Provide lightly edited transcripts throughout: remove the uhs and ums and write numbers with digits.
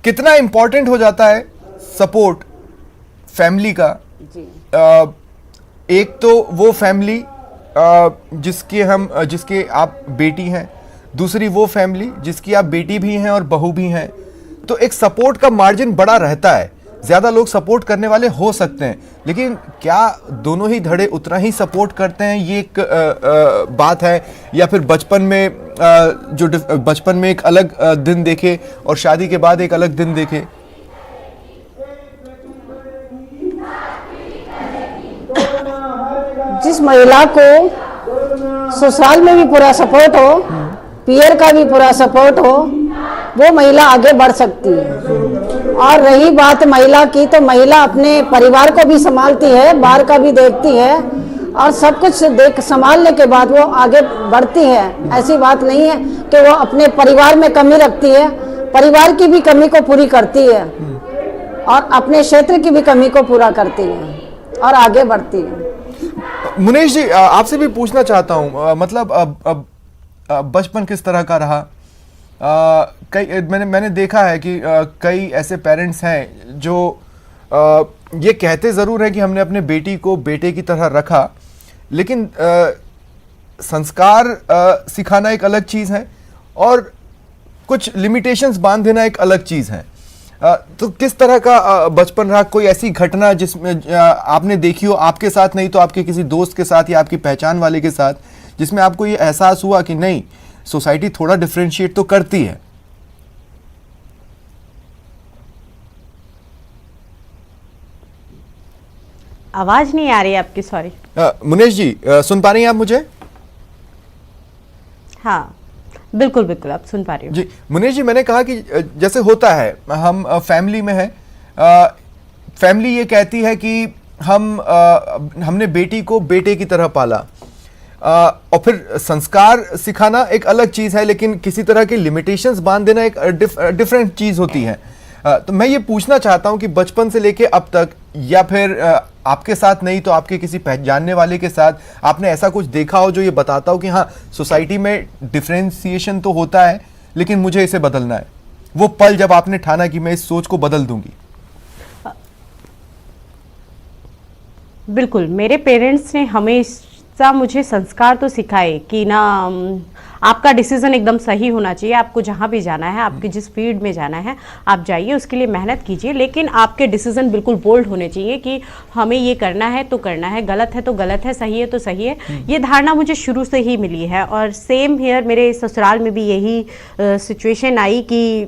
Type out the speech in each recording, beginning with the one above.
कितना इंपॉर्टेंट हो जाता है सपोर्ट फैमिली का। एक तो वो फैमिली जिसके आप बेटी हैं, दूसरी वो फैमिली जिसकी आप बेटी भी हैं और बहू भी हैं। तो एक सपोर्ट का मार्जिन बड़ा रहता है, ज्यादा लोग सपोर्ट करने वाले हो सकते हैं, लेकिन क्या दोनों ही धड़े उतना ही सपोर्ट करते हैं, ये एक बात है। या फिर बचपन में बचपन में एक अलग दिन देखे और शादी के बाद एक अलग दिन देखे। जिस महिला को ससुराल में भी पूरा सपोर्ट हो, पियर का भी पूरा सपोर्ट हो, वो महिला आगे बढ़ सकती है। और रही बात महिला की, तो महिला अपने परिवार को भी संभालती है, बाहर का भी देखती है और सब कुछ संभालने के बाद वो आगे बढ़ती है। ऐसी बात नहीं है कि वो अपने परिवार में कमी रखती है, परिवार की भी कमी को पूरी करती है और अपने क्षेत्र की भी कमी को पूरा करती है और आगे बढ़ती है। मुनेश जी, आपसे भी पूछना चाहता हूं, मतलब बचपन किस तरह का रहा? मैंने देखा है कि कई ऐसे पेरेंट्स हैं जो ये कहते ज़रूर है कि हमने अपने बेटी को बेटे की तरह रखा, लेकिन संस्कार सिखाना एक अलग चीज़ है और कुछ लिमिटेशंस बांध देना एक अलग चीज़ है। तो किस तरह का बचपन रहा? कोई ऐसी घटना जिसमें आपने देखी हो, आपके साथ नहीं तो आपके किसी दोस्त के साथ या आपकी पहचान वाले के साथ, जिसमें आपको ये एहसास हुआ कि नहीं, सोसाइटी थोड़ा डिफरेंशिएट तो करती है? आवाज नहीं आ रही है आपकी, सॉरी। मुनेश जी, सुन पा रही हैं आप मुझे? हाँ बिल्कुल बिल्कुल, आप सुन पा रही हो जी। मुनेश जी, मैंने कहा कि जैसे होता है, हम फैमिली में है, फैमिली ये कहती है कि हमने बेटी को बेटे की तरह पाला, और फिर संस्कार सिखाना एक अलग चीज है, लेकिन किसी तरह के लिमिटेशंस बांध देना एक डिफरेंट चीज होती है। तो मैं ये पूछना चाहता हूं कि बचपन से लेके अब तक, या फिर आपके साथ नहीं तो आपके किसी पहचानने वाले के साथ, आपने ऐसा कुछ देखा हो जो ये बताता हो कि हाँ, सोसाइटी में डिफरेंशिएशन तो होता है लेकिन मुझे इसे बदलना है? वो पल जब आपने ठाना कि मैं इस सोच को बदल दूंगी। बिल्कुल, मेरे पेरेंट्स ने हमेशा मुझे संस्कार तो सिखाए कि ना, आपका डिसीजन एकदम सही होना चाहिए, आपको जहाँ भी जाना है, आपकी जिस फील्ड में जाना है आप जाइए, उसके लिए मेहनत कीजिए, लेकिन आपके डिसीजन बिल्कुल बोल्ड होने चाहिए कि हमें ये करना है तो करना है, गलत है तो गलत है, सही है तो सही है। ये धारणा मुझे शुरू से ही मिली है और सेम हियर मेरे ससुराल में भी यही सिचुएशन आई कि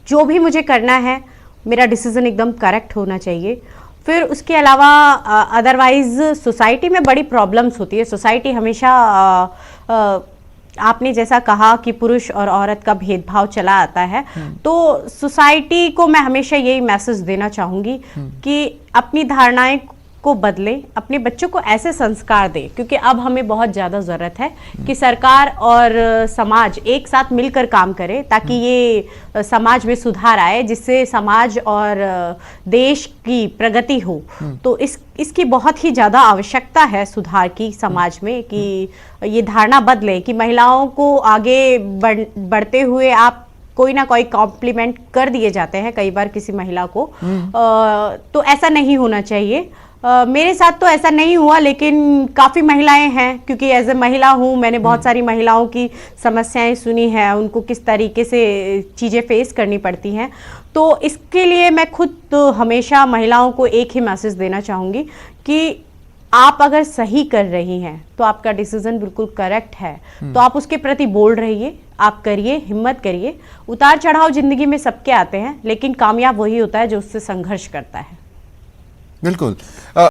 जो भी मुझे करना है मेरा डिसीजन एकदम करेक्ट होना चाहिए। फिर उसके अलावा अदरवाइज सोसाइटी में बड़ी प्रॉब्लम्स होती है। सोसाइटी हमेशा आपने जैसा कहा कि पुरुष और औरत का भेदभाव चला आता है, तो सोसाइटी को मैं हमेशा यही मैसेज देना चाहूँगी कि अपनी धारणाएं को बदले, अपने बच्चों को ऐसे संस्कार दे, क्योंकि अब हमें बहुत ज़्यादा ज़रूरत है कि सरकार और समाज एक साथ मिलकर काम करे ताकि ये समाज में सुधार आए, जिससे समाज और देश की प्रगति हो। तो इसकी बहुत ही ज़्यादा आवश्यकता है सुधार की समाज में, कि ये धारणा बदले कि महिलाओं को आगे बढ़ते हुए आप कोई ना कोई कॉम्प्लीमेंट कर दिए जाते हैं कई बार किसी महिला को, तो ऐसा नहीं होना चाहिए। मेरे साथ तो ऐसा नहीं हुआ, लेकिन काफ़ी महिलाएं हैं, क्योंकि एज ए महिला हूँ, मैंने बहुत सारी महिलाओं की समस्याएं सुनी हैं, उनको किस तरीके से चीज़ें फेस करनी पड़ती हैं। तो इसके लिए मैं खुद तो हमेशा महिलाओं को एक ही मैसेज देना चाहूँगी कि आप अगर सही कर रही हैं तो आपका डिसीजन बिल्कुल करेक्ट है, तो आप उसके प्रति बोल्ड रहिए, आप करिए, हिम्मत करिए। उतार चढ़ाव जिंदगी में सबके आते हैं, लेकिन कामयाब वही होता है जो उससे संघर्ष करता है। बिल्कुल।